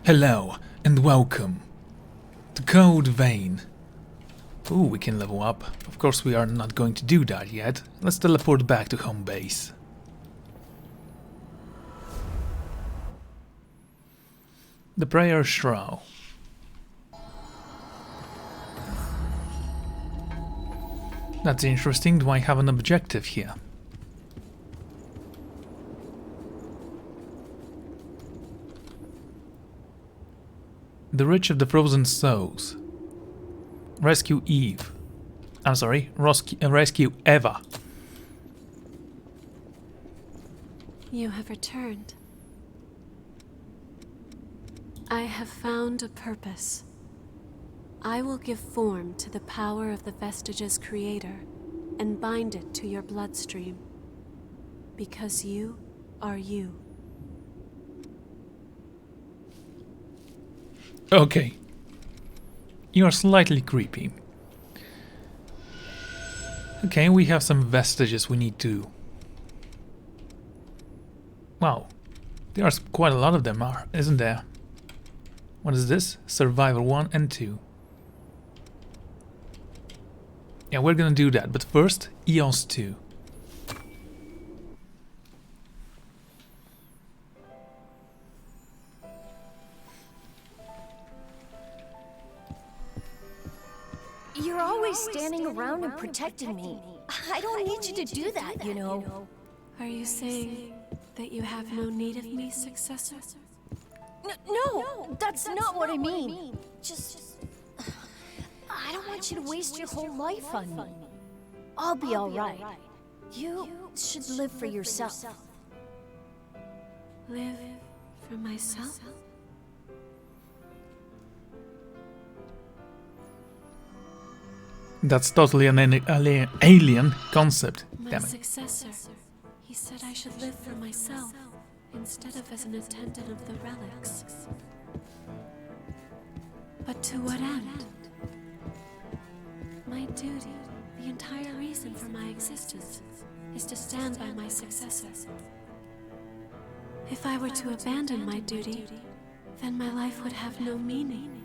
Hello and welcome to Code Vein. Ooh, we can level up. Of course we are not going to do that yet. Let's teleport back to home base. The Prayer Shroud. That's interesting. Do I have an objective here? The Rich of the Frozen Souls. Rescue Eve. I'm sorry, rescue Eva. You have returned. I have found a purpose. I will give form to the power of the Vestige's creator and bind it to your bloodstream. Because you are you. Okay. You are slightly creepy. Okay, we have some vestiges we need to... Wow. There's quite a lot of them, isn't there? What is this? Survivor 1 and 2. Yeah, we're gonna do that, but first, EOS 2. You're always standing around and protecting me. I don't need you to do that, you know. Are you saying that you have no need of me, successor? No, that's not what I mean. Just... I don't want you to waste your whole life on me. I'll be alright. You should live for yourself. Live for myself? That's totally an alien concept. My Damn it. successor, he said I should live for myself, instead of as an attendant of the relics. But to what end? My duty, the entire reason for my existence, is to stand by my successor. If I were to abandon my duty, then my life would have no meaning.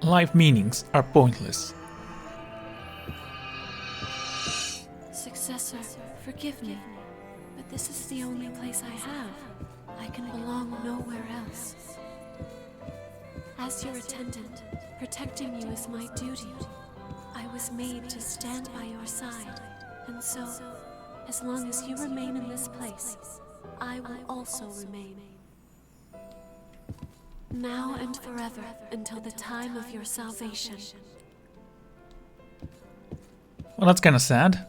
Life meanings are pointless. Successor, forgive me, but this is the only place I have. I can belong nowhere else. As your attendant, protecting you is my duty. I was made to stand by your side, and so, as long as you remain in this place, I will also remain. Now and forever, until the time of your salvation. Well, that's kinda sad.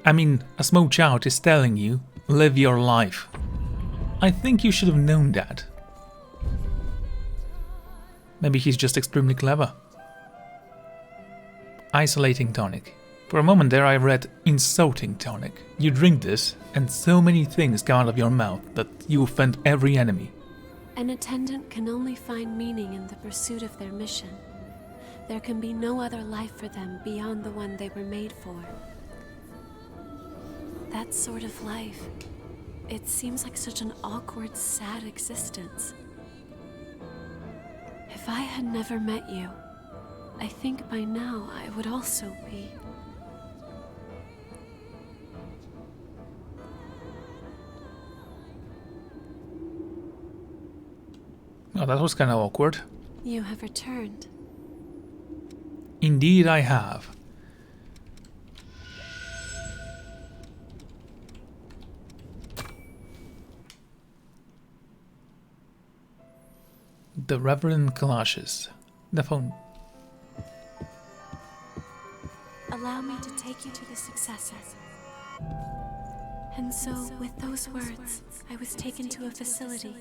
I mean, a small child is telling you, live your life. I think you should have known that. Maybe he's just extremely clever. Isolating tonic. For a moment there I read insulting tonic. You drink this, and so many things come out of your mouth that you offend every enemy. An attendant can only find meaning in the pursuit of their mission. There can be no other life for them beyond the one they were made for. That sort of life, it seems like such an awkward, sad existence. If I had never met you, I think by now I would also be. Oh, that was kind of awkward. You have returned. Indeed I have. The Revenant clashes. The phone. Allow me to take you to the successor. And so, with those words, I was taken to a facility.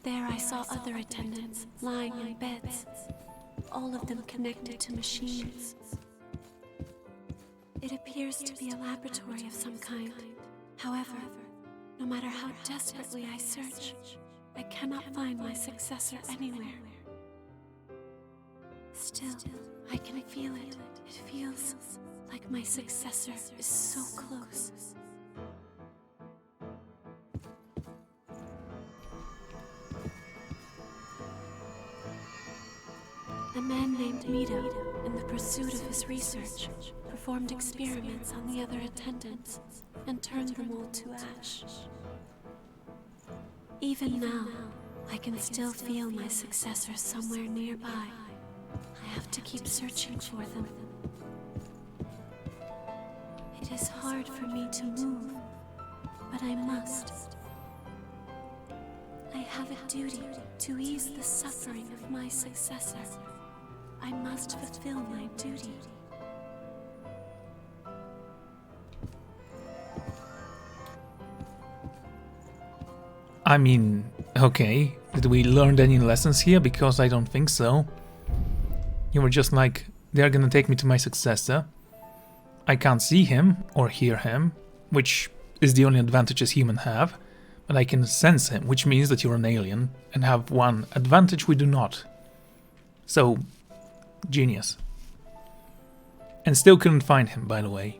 There I saw other attendants, lying in beds, all of them connected to machines. It appears to be a laboratory of some kind. However, no matter how desperately I search, I cannot find my successor anywhere. Still, I can feel it. It feels like my successor is so close. man named Mito, in the pursuit of his research, performed experiments on the other attendants and turned them all to ash. Even now, I can still feel my successor somewhere nearby. I have to keep searching for them. It is hard for me to move, but I must. I have a duty to ease the suffering of my successor. I must fulfill my duty. I mean, okay, did we learn any lessons here? Because I don't think so. You were just like, they're gonna take me to my successor. I can't see him or hear him, which is the only advantages humans have, but I can sense him, which means that you're an alien, and have one advantage we do not. So, genius. And still couldn't find him, by the way.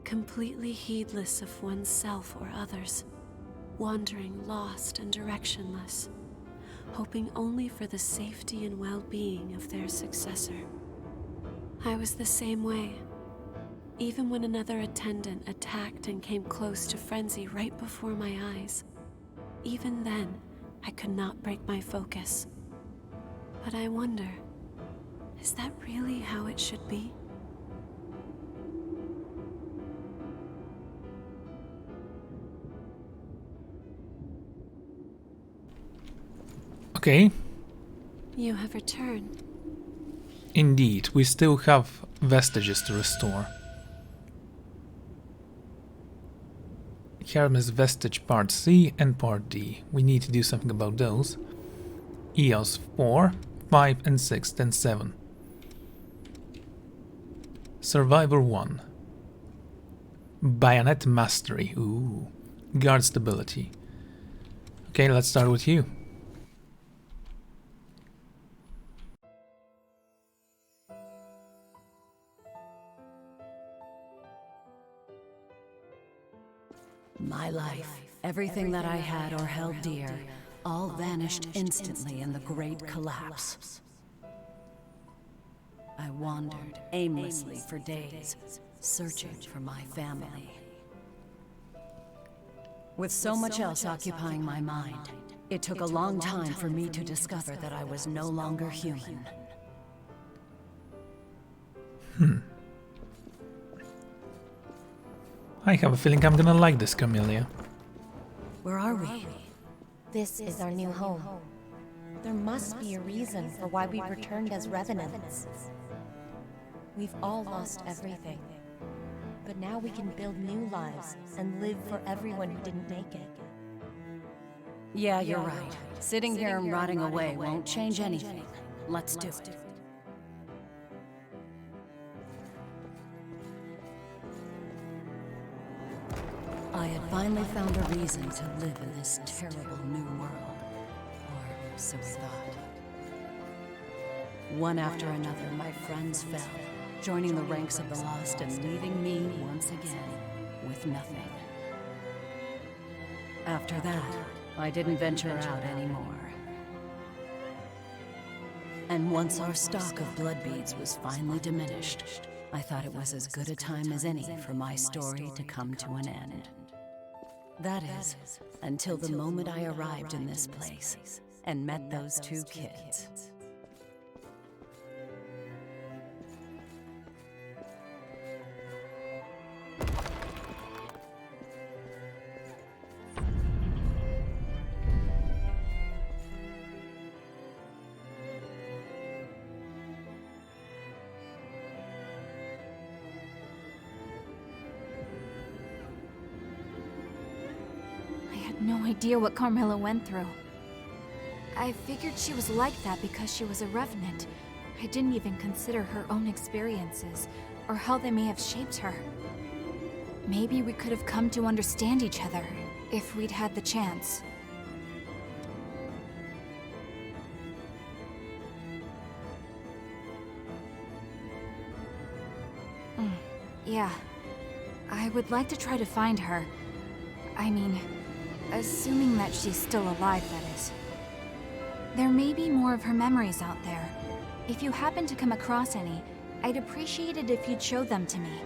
Completely heedless of oneself or others, wandering lost and directionless, hoping only for the safety and well-being of their successor. I was the same way. Even when another attendant attacked and came close to frenzy right before my eyes, even then, I could not break my focus. But I wonder, is that really how it should be? Okay. You have returned. Indeed, we still have vestiges to restore. Hermes Vestige Part C and Part D. We need to do something about those. EOS 4, 5 and 6, then 7. Survivor 1. Bayonet Mastery. Ooh. Guard Stability. Okay, let's start with you. My life, everything that I had or held dear, all vanished instantly in the great collapse. I wandered aimlessly for days, searching for my family. With so much else occupying my mind, it took a long time for me to discover that I was no longer human. I have a feeling I'm gonna like this, Camellia. Where are we? This is our new home. There must be a reason for why we returned as Revenants. We've all lost everything. But now we can build new lives and live for everyone who didn't make it. Yeah, you're right. Sitting here and rotting away won't change anything. Let's do it. I had finally found a reason to live in this terrible new world. Or so we thought. One after another, my friends fell, joining the ranks of the lost and leaving me once again with nothing. After that, I didn't venture out anymore. And once our stock of blood beads was finally diminished, I thought it was as good a time as any for my story to come to an end. That is, until the moment I arrived in this place and met those two kids. No idea what Carmilla went through. I figured she was like that because she was a Revenant. I didn't even consider her own experiences, or how they may have shaped her. Maybe we could have come to understand each other, if we'd had the chance. Yeah. I would like to try to find her. I mean, assuming that she's still alive, that is. There may be more of her memories out there. If you happen to come across any, I'd appreciate it if you'd show them to me.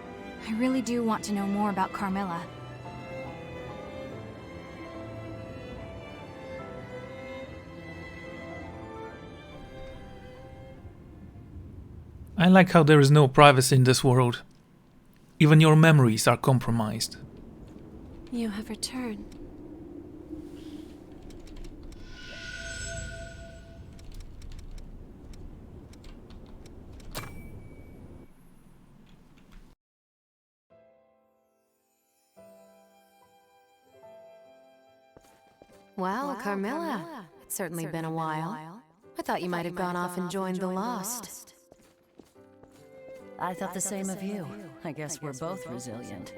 I really do want to know more about Carmilla. I like how there is no privacy in this world. Even your memories are compromised. You have returned. Well, Carmilla, it's certainly been a while. I thought you might have gone off and joined the Lost. I thought the same of you. I guess we're both resilient.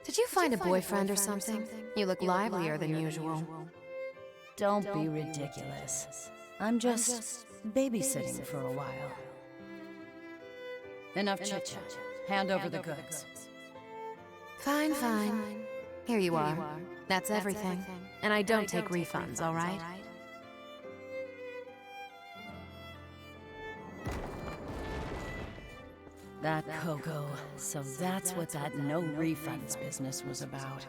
Did you find a boyfriend or something? You look livelier than usual. Don't be ridiculous. I'm just babysitting for a while. Enough chit-chat. Hand over the goods. Fine, fine. Here you are. That's everything. And I don't take refunds, all right? That Coco. So that's what that no refunds business was about.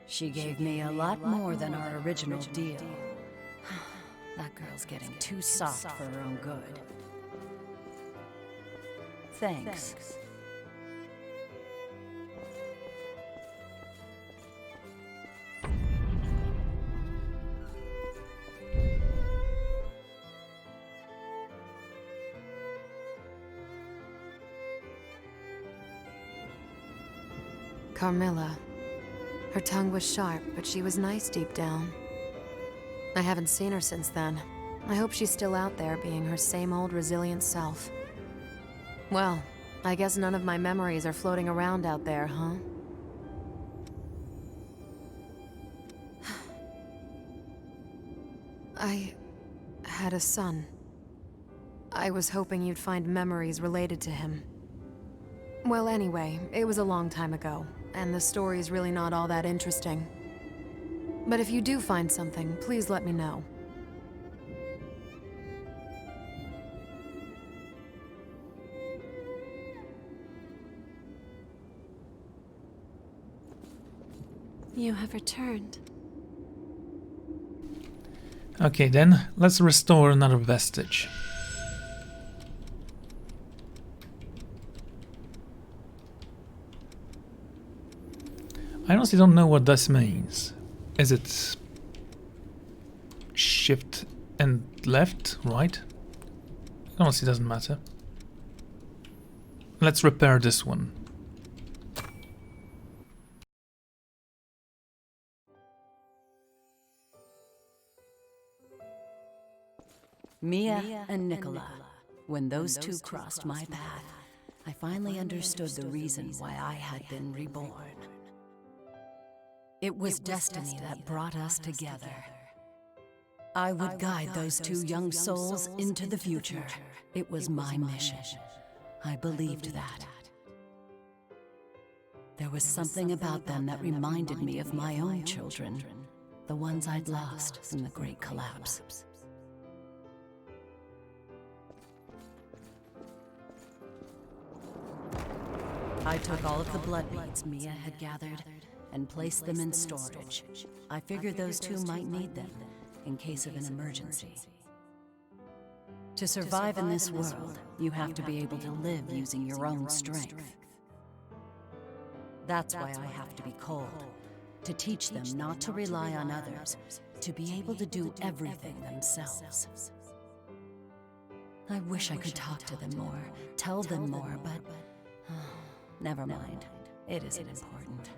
She gave me a lot more than our original deal. That girl's getting too soft for her own good. Thanks. Carmilla. Her tongue was sharp, but she was nice deep down. I haven't seen her since then. I hope she's still out there being her same old resilient self. Well, I guess none of my memories are floating around out there, huh? I had a son. I was hoping you'd find memories related to him. Well, anyway, it was a long time ago, and the story's really not all that interesting. But if you do find something, please let me know. You have returned. Okay then, let's restore another vestige. I honestly don't know what this means. Is it shift and left, right? It honestly doesn't matter. Let's repair this one. Mia and Nicola. When those two crossed my path, I finally understood the reason why I had been reborn. It was destiny that brought us together. I would guide those two young souls into the future. It was my mission. I believed that. There was something about them that reminded me of my own children, the ones I'd lost in the Great Collapse. I took all of the blood beads Mia had gathered and placed them in storage. I figured those two might need them in case of an emergency. To survive in this world, you have to be able to live using your own strength. That's why I have to be cold, to teach them not to rely on others, to be able to do everything themselves. I wish I could talk to them more, tell them more, but never mind. It isn't important.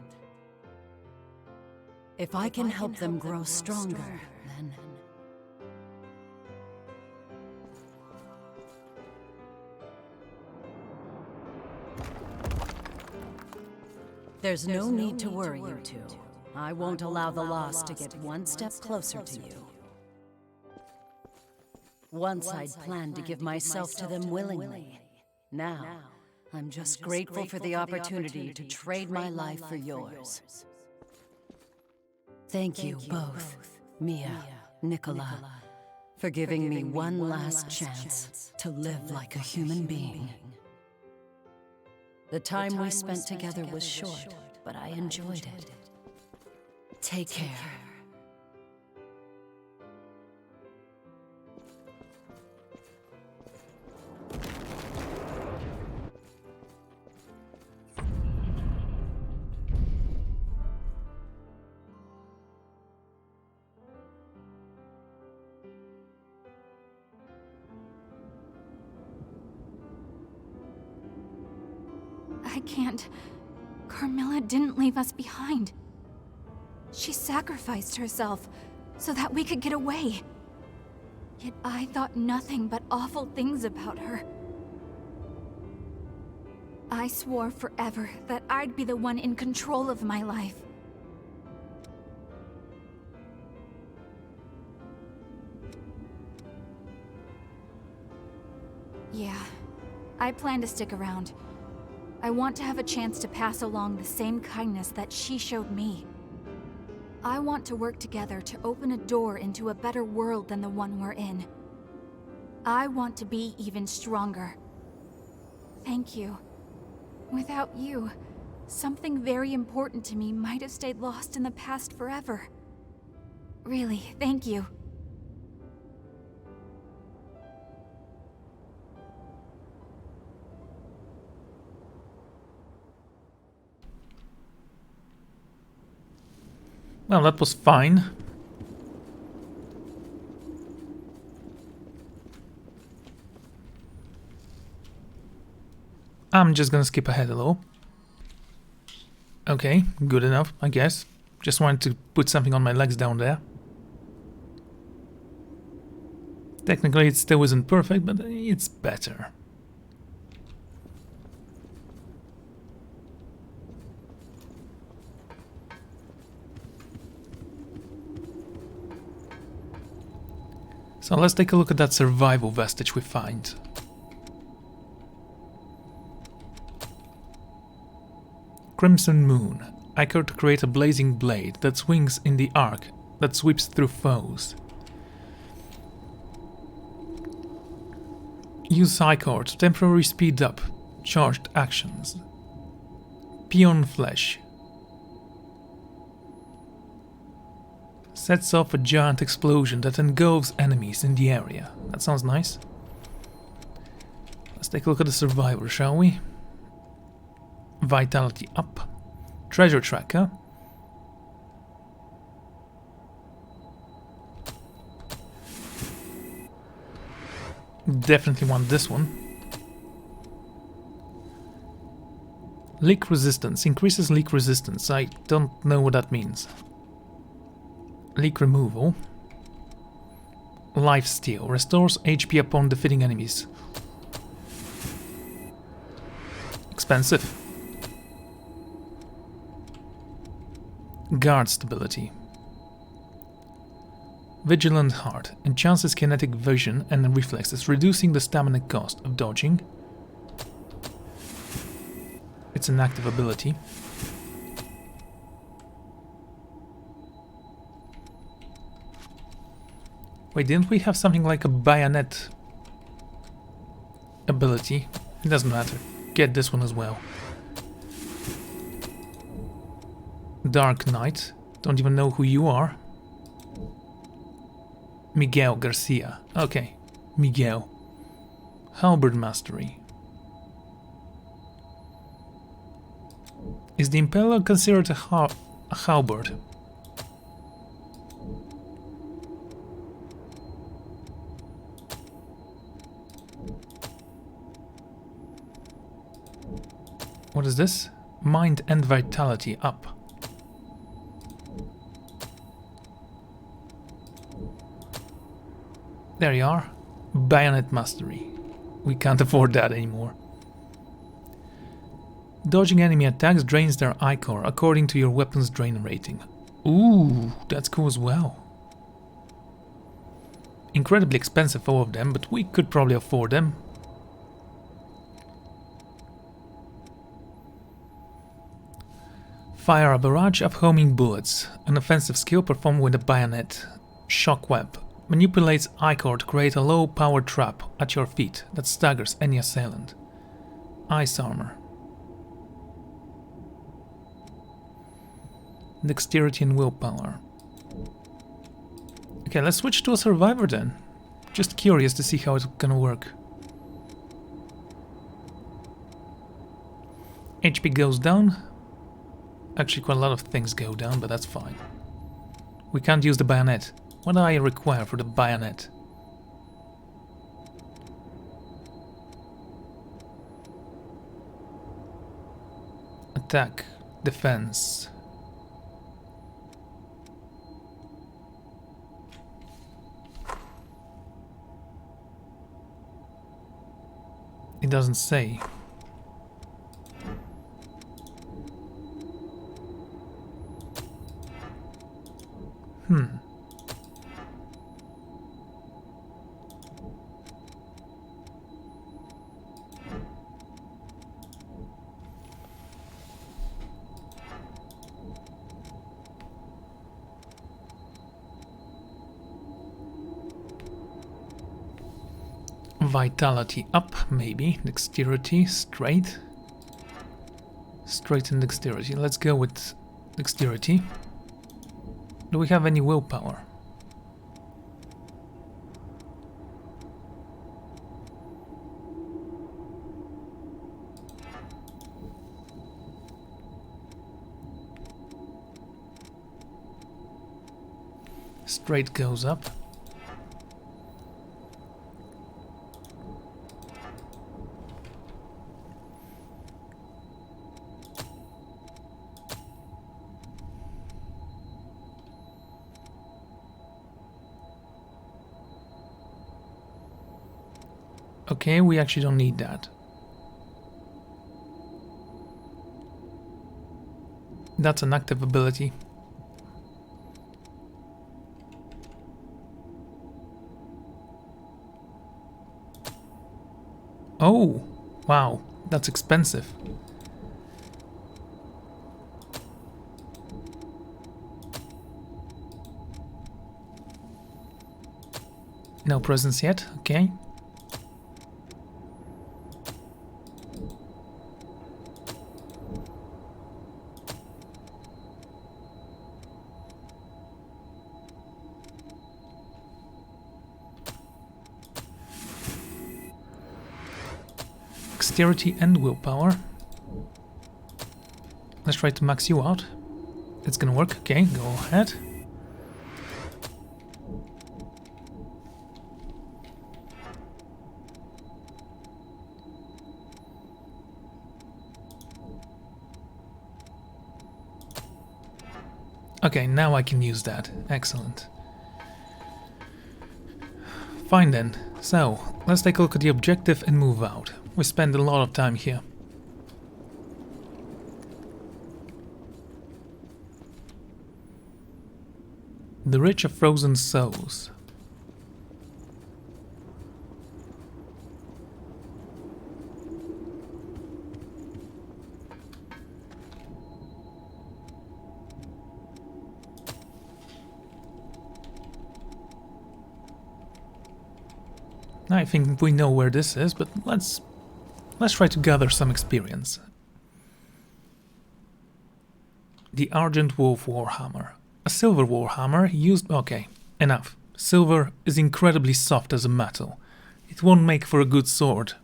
If I can help them grow stronger, then... There's no need to worry, you two. I won't allow the Lost to get one step closer to you. Once I'd planned to give myself to them willingly, Now, I'm just grateful for the opportunity to trade my life for yours. Thank you both, Mia, Nicola, for giving me one last chance to live like a human being. The time we spent together was short, but I enjoyed it. Take care. I can't. Carmilla didn't leave us behind. She sacrificed herself so that we could get away. Yet I thought nothing but awful things about her. I swore forever that I'd be the one in control of my life. Yeah, I plan to stick around. I want to have a chance to pass along the same kindness that she showed me. I want to work together to open a door into a better world than the one we're in. I want to be even stronger. Thank you. Without you, something very important to me might have stayed lost in the past forever. Really, thank you. Well, that was fine. I'm just gonna skip ahead a little. Okay, good enough, I guess. Just wanted to put something on my legs down there. Technically it still isn't perfect, but it's better. So let's take a look at that survival vestige we find. Crimson Moon. Ichor to create a blazing blade that swings in the arc that sweeps through foes. Use Ichor to temporarily speed up charged actions. Peon Flesh. Sets off a giant explosion that engulfs enemies in the area. That sounds nice. Let's take a look at the survivor, shall we? Vitality up. Treasure tracker. Definitely want this one. Leak resistance. Increases leak resistance. I don't know what that means. Leak removal. Lifesteal. Restores HP upon defeating enemies. Expensive. Guard stability. Vigilant Heart. Enhances kinetic vision and reflexes, reducing the stamina cost of dodging. It's an active ability. Wait, didn't we have something like a bayonet ability? It doesn't matter. Get this one as well. Dark Knight. Don't even know who you are. Miguel Garcia. Okay, Miguel. Halberd Mastery. Is the Impaler considered a halberd? What is this? Mind and Vitality up. There you are. Bayonet Mastery. We can't afford that anymore. Dodging enemy attacks drains their Ichor according to your weapon's drain rating. Ooh, that's cool as well. Incredibly expensive, all of them, but we could probably afford them. Fire a barrage of homing bullets. An offensive skill performed with a bayonet. Shock web. Manipulates ichor to create a low-power trap at your feet that staggers any assailant. Ice armor. Dexterity and willpower. Okay, let's switch to a survivor then. Just curious to see how it's gonna work. HP goes down. Actually, quite a lot of things go down, but that's fine. We can't use the bayonet. What do I require for the bayonet? Attack. Defense. It doesn't say. Vitality up, maybe. Dexterity, straight. Straight and dexterity. Let's go with dexterity. Do we have any willpower? Straight goes up. Okay, we actually don't need that. That's an active ability. Oh, wow, that's expensive. No presents yet, okay. Dexterity and willpower. Let's try to max you out. It's gonna work. Okay, go ahead. Okay, now I can use that. Excellent. Fine then. So, let's take a look at the objective and move out. We spend a lot of time here. The Ridge of Frozen Souls. I think we know where this is, but let's try to gather some experience. The Argent Wolf Warhammer. A silver warhammer used... Okay, enough. Silver is incredibly soft as a metal. It won't make for a good sword.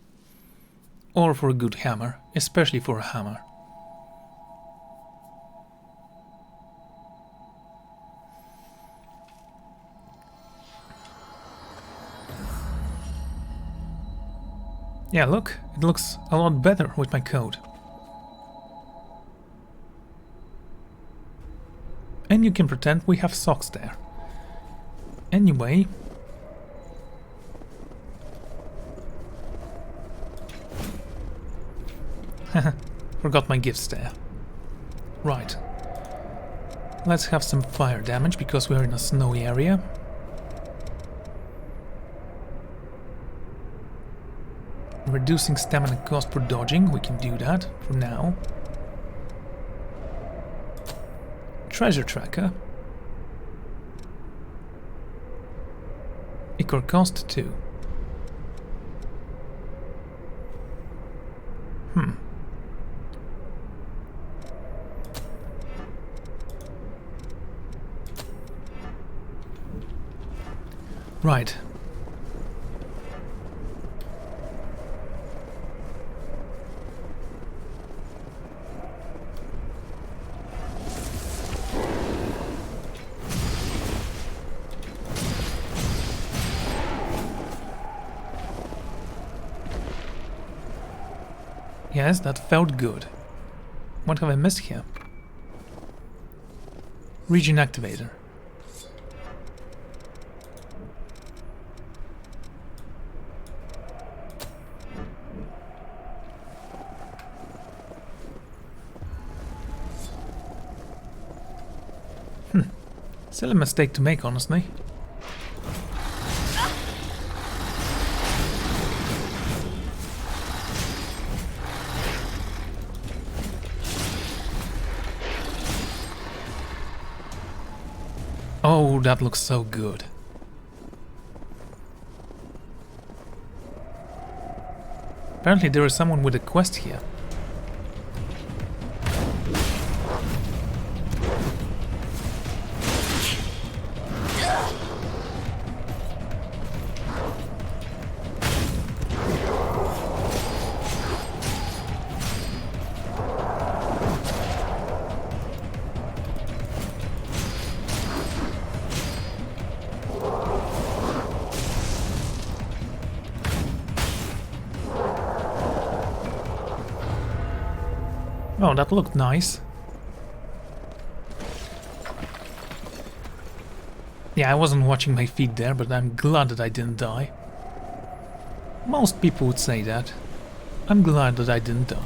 Or for a good hammer, especially for a hammer. Yeah, look, it looks a lot better with my code. And you can pretend we have socks there. Anyway... Forgot my gifts there. Right. Let's have some fire damage because we're in a snowy area. Reducing stamina cost for dodging, we can do that for now. Treasure tracker. Equal cost 2. Right. Yes, that felt good. What have I missed here? Region activator. Still a mistake to make, honestly. Oh, that looks so good. Apparently there is someone with a quest here. Oh, that looked nice. Yeah, I wasn't watching my feet there, but I'm glad that I didn't die. Most people would say that. I'm glad that I didn't die.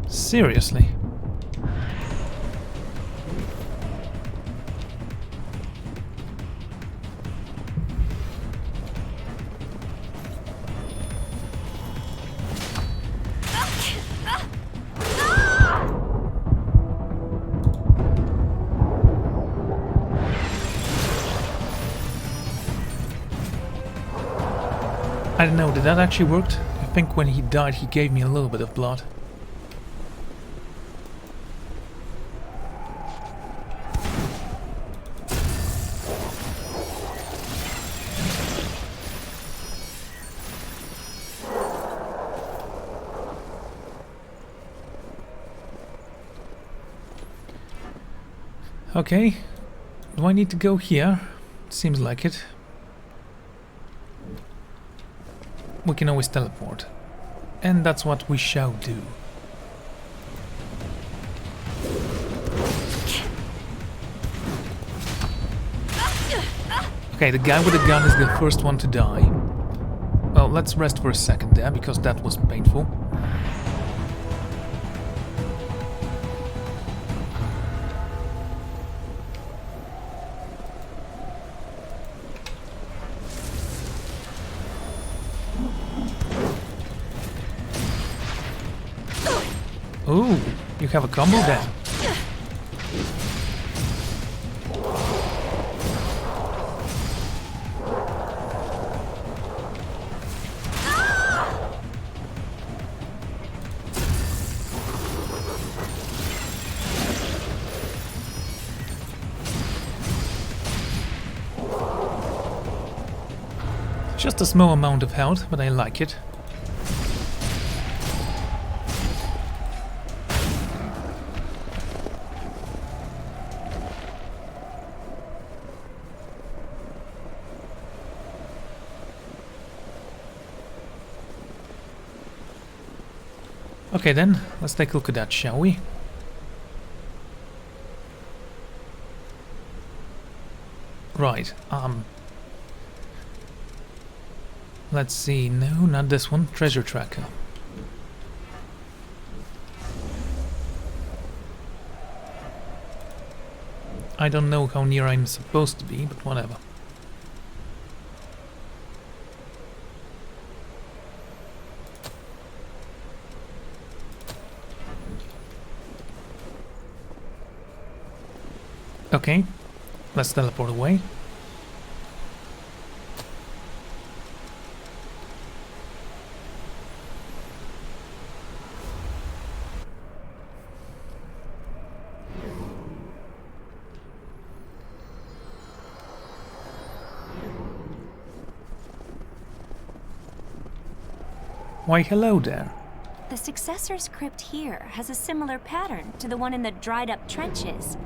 Seriously? I don't know, did that actually work? I think when he died he gave me a little bit of blood. Okay, do I need to go here? Seems like it. We can always teleport. And that's what we shall do. Okay, the guy with the gun is the first one to die. Well, let's rest for a second there, because that was painful. Ooh, you have a combo there. Just a small amount of health, but I like it. Okay then, let's take a look at that, shall we? Right, let's see, no, not this one, treasure tracker. I don't know how near I'm supposed to be, but whatever. Okay, let's teleport away. Why, hello there. The Successor's crypt here has a similar pattern to the one in the dried-up trenches.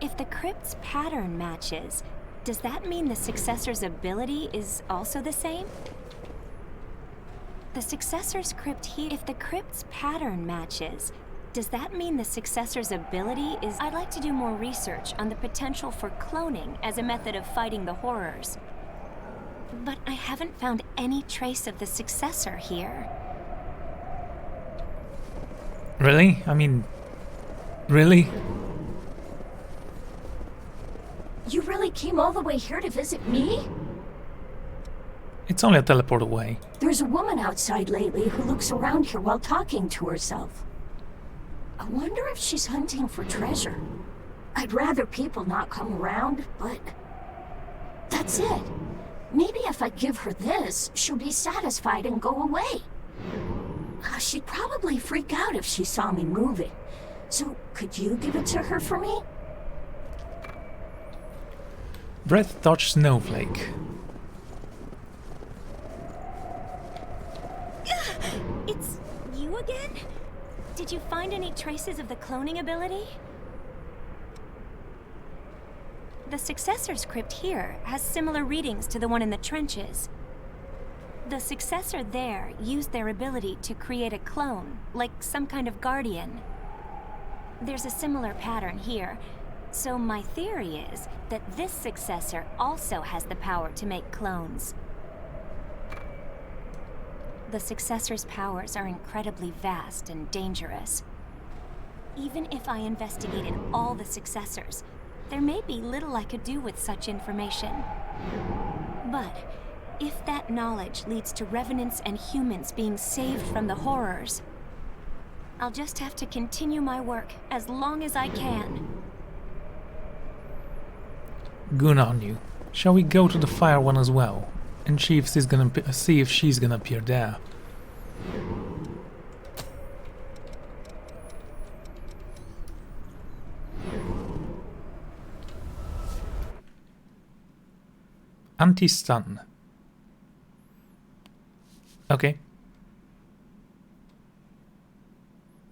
If the crypt's pattern matches, does that mean the Successor's ability is also the same? The Successor's crypt here... If the crypt's pattern matches, does that mean the Successor's ability is... I'd like to do more research on the potential for cloning as a method of fighting the horrors. But I haven't found any trace of the Successor here. Really? I mean, really? You really came all the way here to visit me? It's only a teleport away. There's a woman outside lately who looks around here while talking to herself. I wonder if she's hunting for treasure. I'd rather people not come around, but... that's it. Maybe if I give her this, she'll be satisfied and go away. She'd probably freak out if she saw me moving. So, could you give it to her for me? Breath touch snowflake. It's you again? Did you find any traces of the cloning ability? The Successor's crypt here has similar readings to the one in the trenches. The Successor there used their ability to create a clone, like some kind of guardian. There's a similar pattern here, so my theory is that this Successor also has the power to make clones. The Successor's powers are incredibly vast and dangerous. Even if I investigated all the Successors, there may be little I could do with such information. But if that knowledge leads to Revenants and humans being saved from the horrors, I'll just have to continue my work as long as I can. Good on you. Shall we go to the fire one as well? And see if she's gonna appear there. Anti-stun. Okay.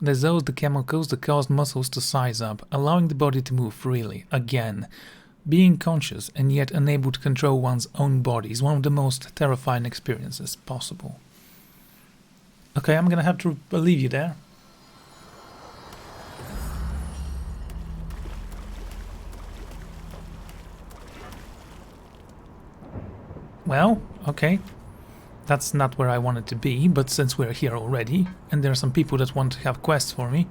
Dissolve the chemicals that cause muscles to size up, allowing the body to move freely. Again, being conscious and yet unable to control one's own body is one of the most terrifying experiences possible. Okay, I'm gonna have to leave you there. Well, okay. That's not where I wanted to be, but since we're here already, and there are some people that want to have quests for me.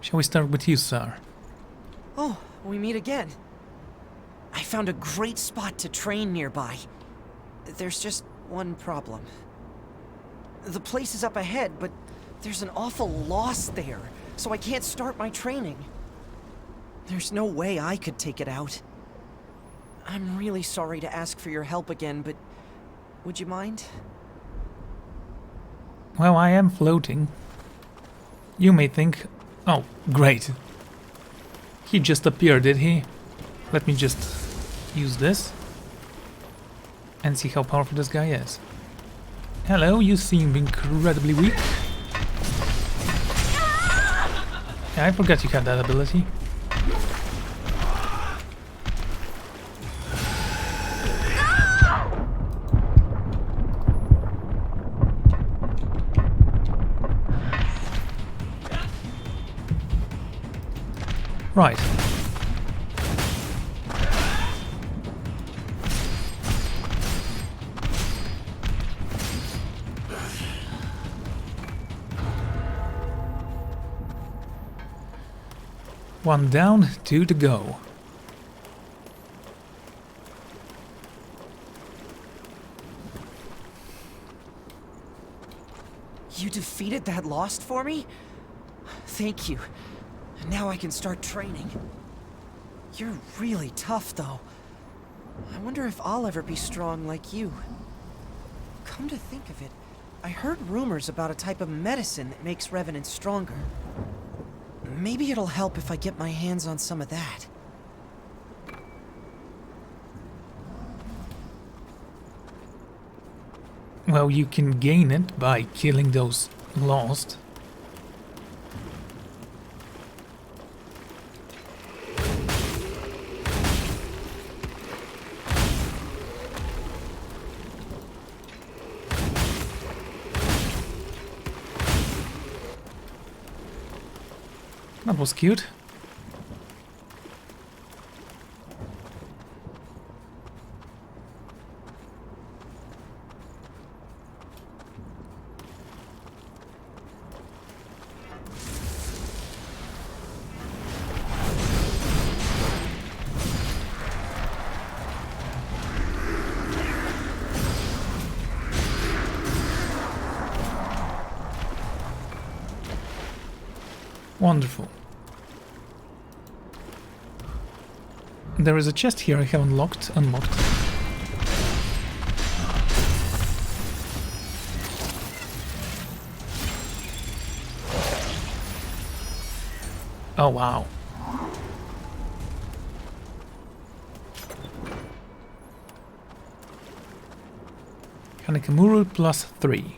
Shall we start with you, sir? Oh, we meet again. I found a great spot to train nearby. There's just one problem. The place is up ahead, but there's an awful loss there, so I can't start my training. There's no way I could take it out. I'm really sorry to ask for your help again, but would you mind? Well, I am floating. You may think, oh, great. He just appeared, did he? Let me just use this and see how powerful this guy is. Hello, you seem incredibly weak. Yeah, I forgot you had that ability. Right. One down, two to go. You defeated that Lost for me? Thank you. Now I can start training. You're really tough, though. I wonder if I'll ever be strong like you. Come to think of it, I heard rumors about a type of medicine that makes Revenants stronger. Maybe it'll help if I get my hands on some of that. Well, you can gain it by killing those Lost. That was cute. Wonderful. There is a chest here I haven't unlocked. Oh wow. Kanakamuru +3.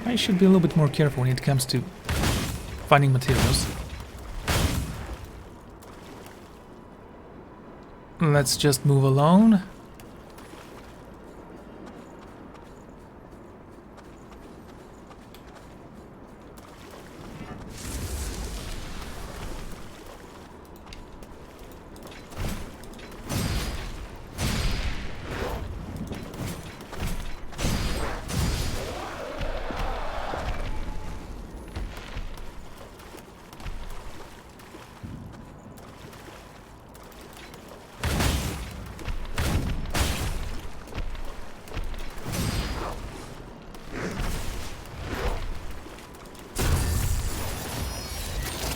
I should be a little bit more careful when it comes to finding materials. Let's just move along.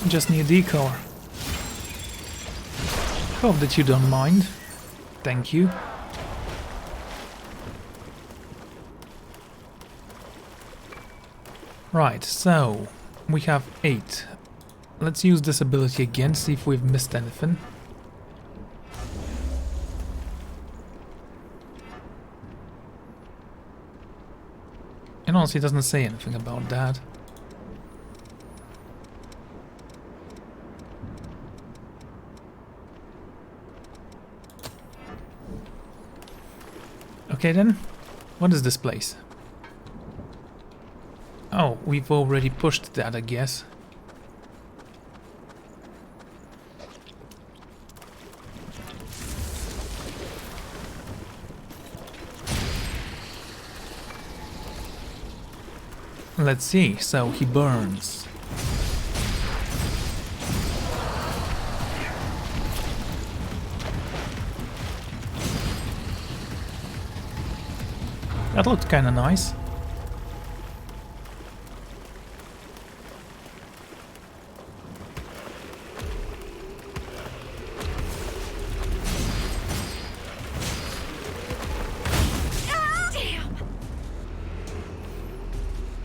Just need a decor. Hope that you don't mind. Thank you. Right, so we have 8. Let's use this ability again, see if we've missed anything. And honestly, it doesn't say anything about that. Okay then, what is this place? Oh, we've already pushed that, I guess. Let's see, so he burns. That looked kinda nice.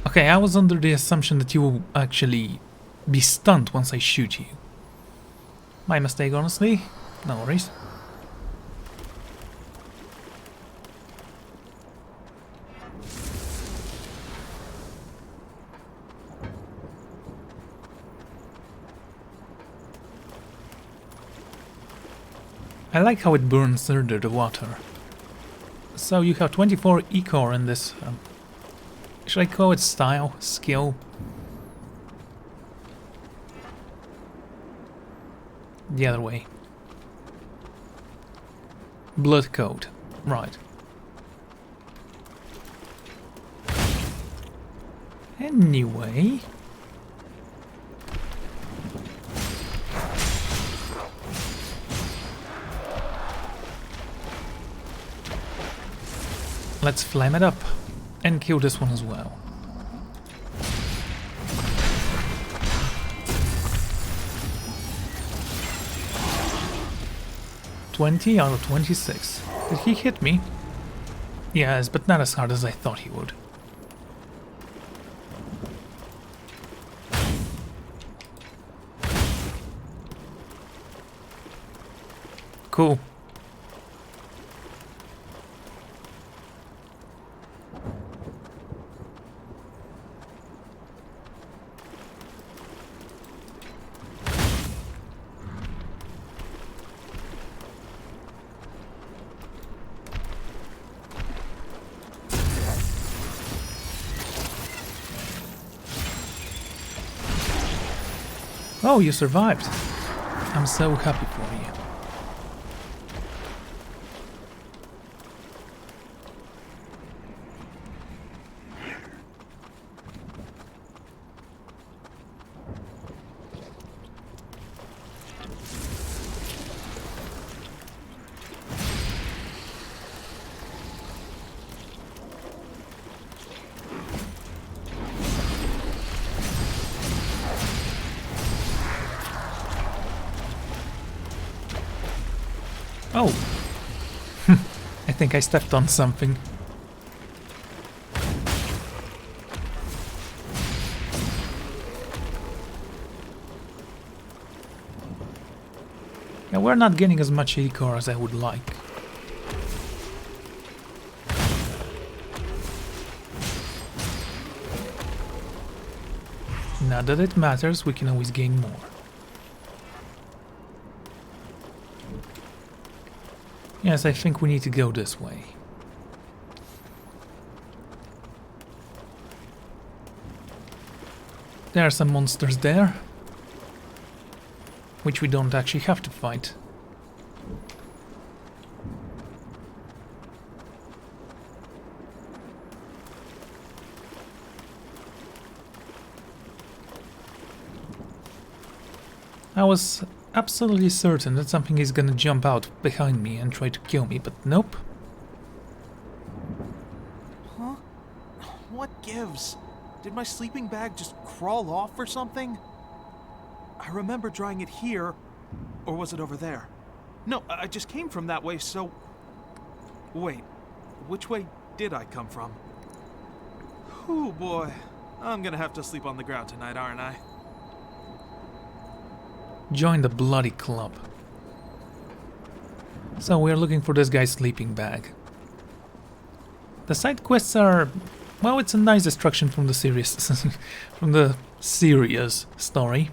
Okay, I was under the assumption that you will actually be stunned once I shoot you. My mistake, honestly. No worries. I like how it burns under the water. So you have 24 E-core in this, should I call it style? Skill? The other way. Blood code. Right. Anyway... let's flame it up and kill this one as well. 20 out of 26. Did he hit me? Yes, but not as hard as I thought he would. Cool. Oh, you survived. I'm so happy for you. Oh, I think I stepped on something. Yeah, we're not getting as much Icar as I would like. Not that it matters, we can always gain more. Yes, I think we need to go this way. There are some monsters there, which we don't actually have to fight. I was absolutely certain that something is gonna jump out behind me and try to kill me, but nope. Huh? What gives? Did my sleeping bag just crawl off or something? I remember drying it here, or was it over there? No, I just came from that way, so... Wait, which way did I come from? Oh boy, I'm gonna have to sleep on the ground tonight, aren't I? Join the bloody club. So we're looking for this guy's sleeping bag. The side quests are... well, it's a nice distraction from the serious... from the serious story.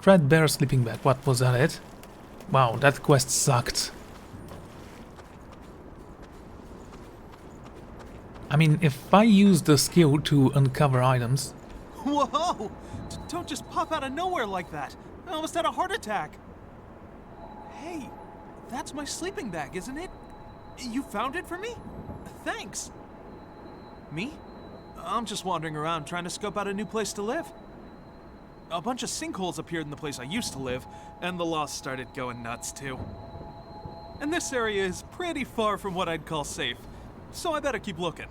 Threadbare sleeping bag, what was that it? Wow, that quest sucked. I mean, if I use the skill to uncover items... Whoa! Don't just pop out of nowhere like that. I almost had a heart attack. Hey, that's my sleeping bag, isn't it? You found it for me? Thanks. Me? I'm just wandering around trying to scope out a new place to live. A bunch of sinkholes appeared in the place I used to live, and the lost started going nuts too. And this area is pretty far from what I'd call safe, so I better keep looking.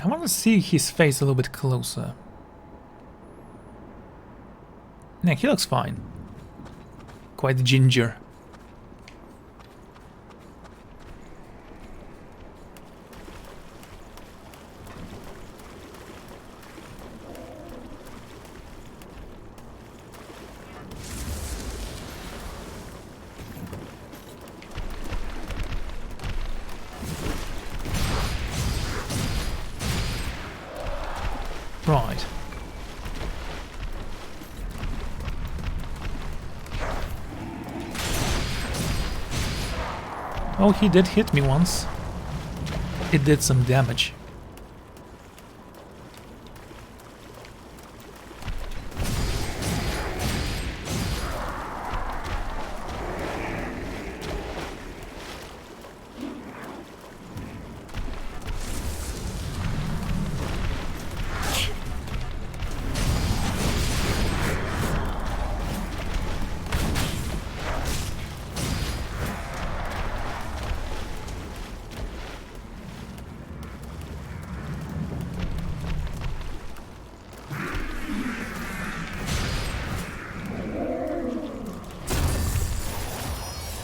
I want to see his face a little bit closer. Yeah, he looks fine. Quite ginger. Right. Oh, he did hit me once. It did some damage.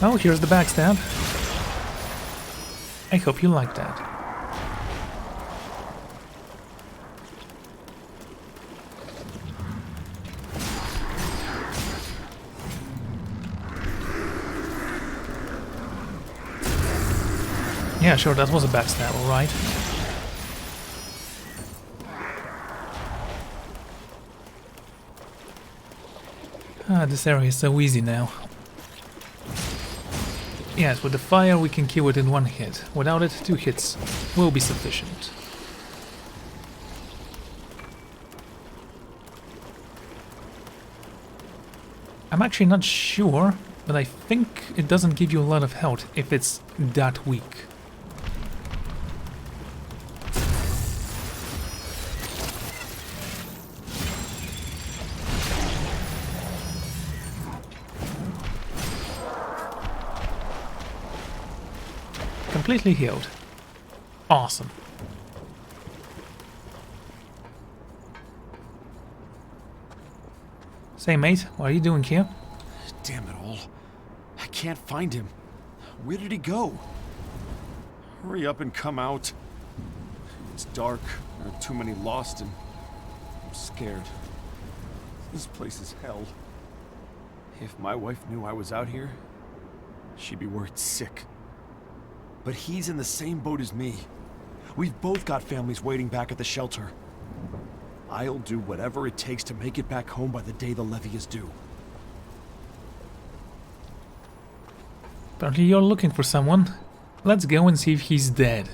Oh, here's the backstab. I hope you like that. Yeah, sure, that was a backstab, alright. Ah, this area is so easy now. Yes, with the fire we can kill it in one hit. Without it, 2 hits will be sufficient. I'm actually not sure, but I think it doesn't give you a lot of health if it's that weak. Completely healed. Awesome. Say, mate, what are you doing here? Damn it all. I can't find him. Where did he go? Hurry up and come out. It's dark. There are too many lost and I'm scared. This place is hell. If my wife knew I was out here, she'd be worried sick. But he's in the same boat as me. We've both got families waiting back at the shelter. I'll do whatever it takes to make it back home by the day the levy is due. Apparently you're looking for someone. Let's go and see if he's dead.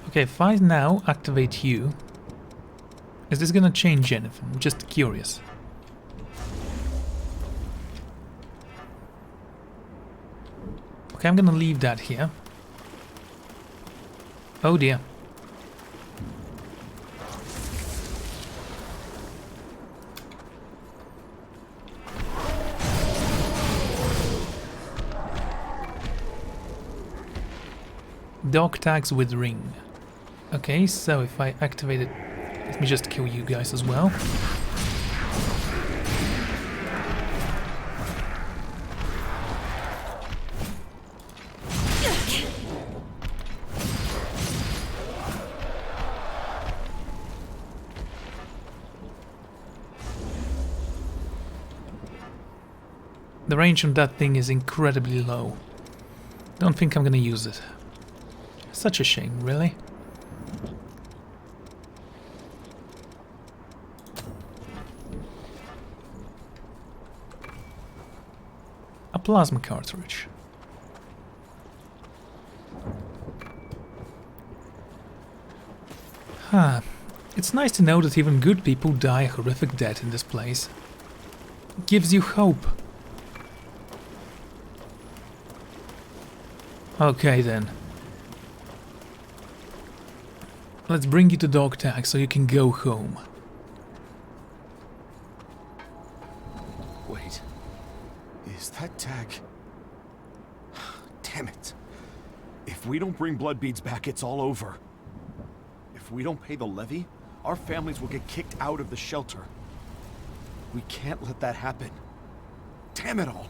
Okay, if I now activate you, is this gonna change anything? I'm just curious. Okay, I'm gonna leave that here. Oh dear. Dog tags with ring. Okay, so if I activate it, let me just kill you guys as well. The range on that thing is incredibly low. Don't think I'm gonna use it. Such a shame, really. A plasma cartridge. Huh. It's nice to know that even good people die a horrific death in this place. It gives you hope. Okay then. Let's bring you to dog tag so you can go home. Wait. Is that tag? Damn it. If we don't bring blood beads back, it's all over. If we don't pay the levy, our families will get kicked out of the shelter. We can't let that happen. Damn it all.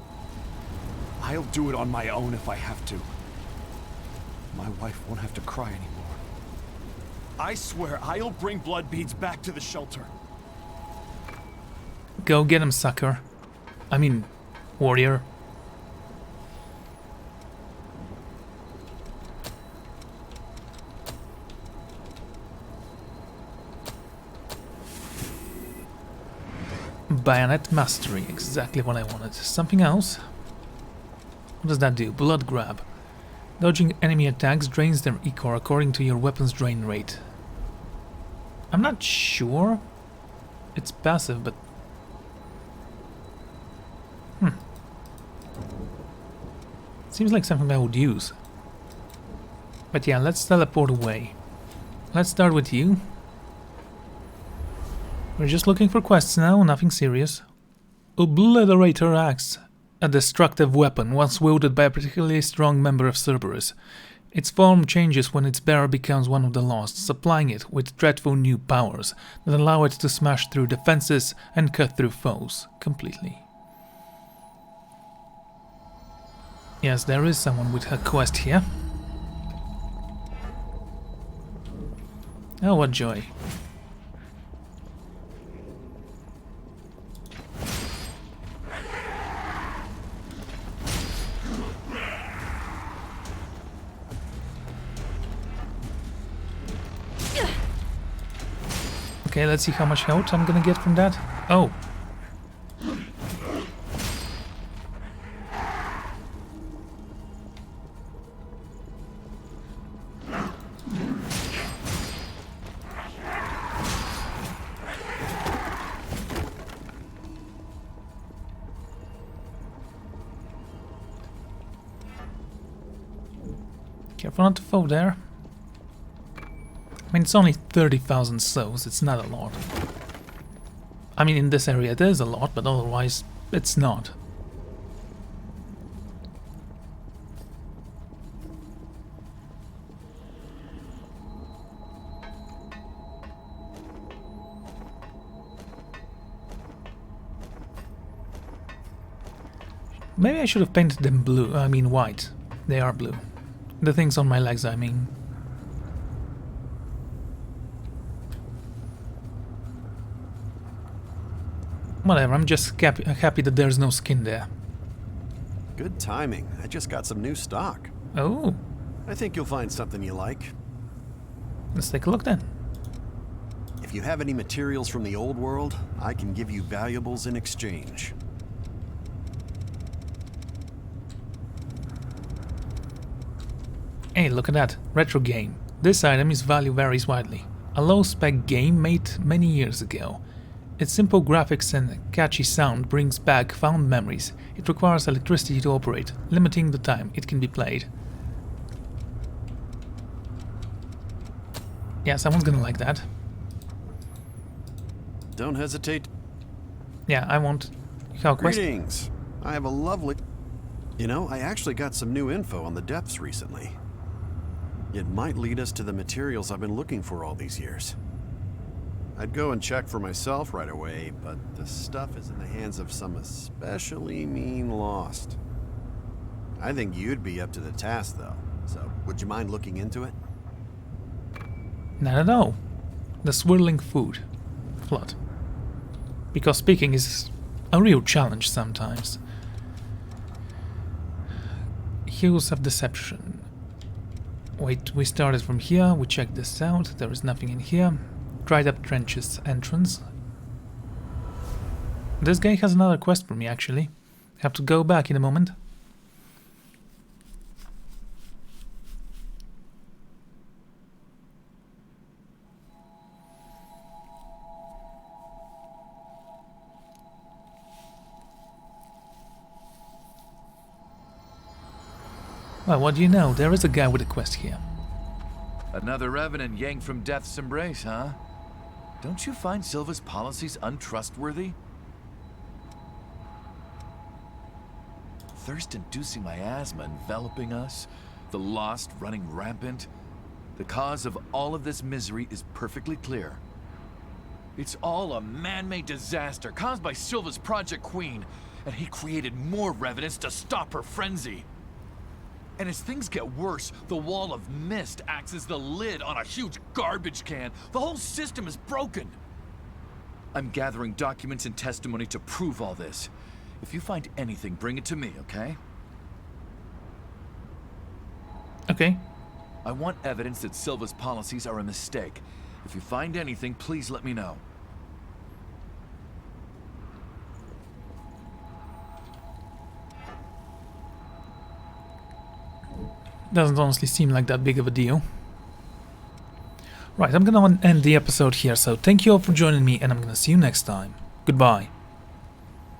I'll do it on my own if I have to. My wife won't have to cry anymore. I swear I'll bring blood beads back to the shelter. Go get him, sucker. I mean, warrior. Bayonet mastery, exactly what I wanted. Something else? What does that do? Blood grab. Dodging enemy attacks drains their ichor according to your weapon's drain rate. I'm not sure. It's passive, but... Seems like something I would use. But yeah, let's teleport away. Let's start with you. We're just looking for quests now, nothing serious. Obliterator Axe. A destructive weapon, once wielded by a particularly strong member of Cerberus. Its form changes when its bearer becomes one of the lost, supplying it with dreadful new powers that allow it to smash through defenses and cut through foes completely. Yes, there is someone with a quest here. Oh, what joy. Okay, let's see how much health I'm gonna get from that. Oh. Careful not to fall there. I mean, it's only 30,000 souls, it's not a lot. I mean, in this area it is a lot, but otherwise it's not. Maybe I should have painted them blue, I mean white. They are blue. The things on my legs, I mean. Whatever, I'm just happy that there's no skin there. Good timing. I just got some new stock. Oh. I think you'll find something you like. Let's take a look then. If you have any materials from the old world, I can give you valuables in exchange. Hey, look at that. Retro game. This item's value varies widely. A low-spec game made many years ago. Its simple graphics and catchy sound brings back fond memories. It requires electricity to operate, limiting the time it can be played. Yeah, someone's gonna like that. Don't hesitate. Yeah, I want... How quest? Greetings. I have a lovely... You know, I actually got some new info on the depths recently. It might lead us to the materials I've been looking for all these years. I'd go and check for myself right away, but the stuff is in the hands of some especially mean Lost. I think you'd be up to the task, though, so would you mind looking into it? Not at all. The swirling food. Flood. Because speaking is a real challenge sometimes. Hues of Deception. Wait, we started from here, we checked this out, there is nothing in here. Dried up trenches entrance. This guy has another quest for me, actually. Have to go back in a moment. Well, what do you know? There is a guy with a quest here. Another Revenant yanked from Death's embrace, huh? Don't you find Silva's policies untrustworthy? Thirst-inducing miasma enveloping us, the Lost running rampant. The cause of all of this misery is perfectly clear. It's all a man-made disaster caused by Silva's Project Queen, and he created more Revenants to stop her frenzy. And as things get worse, the wall of mist acts as the lid on a huge garbage can. The whole system is broken. I'm gathering documents and testimony to prove all this. If you find anything, bring it to me, okay? Okay. I want evidence that Silva's policies are a mistake. If you find anything, please let me know. Doesn't honestly seem like that big of a deal. Right, I'm gonna end the episode here, so thank you all for joining me, and I'm gonna see you next time. Goodbye.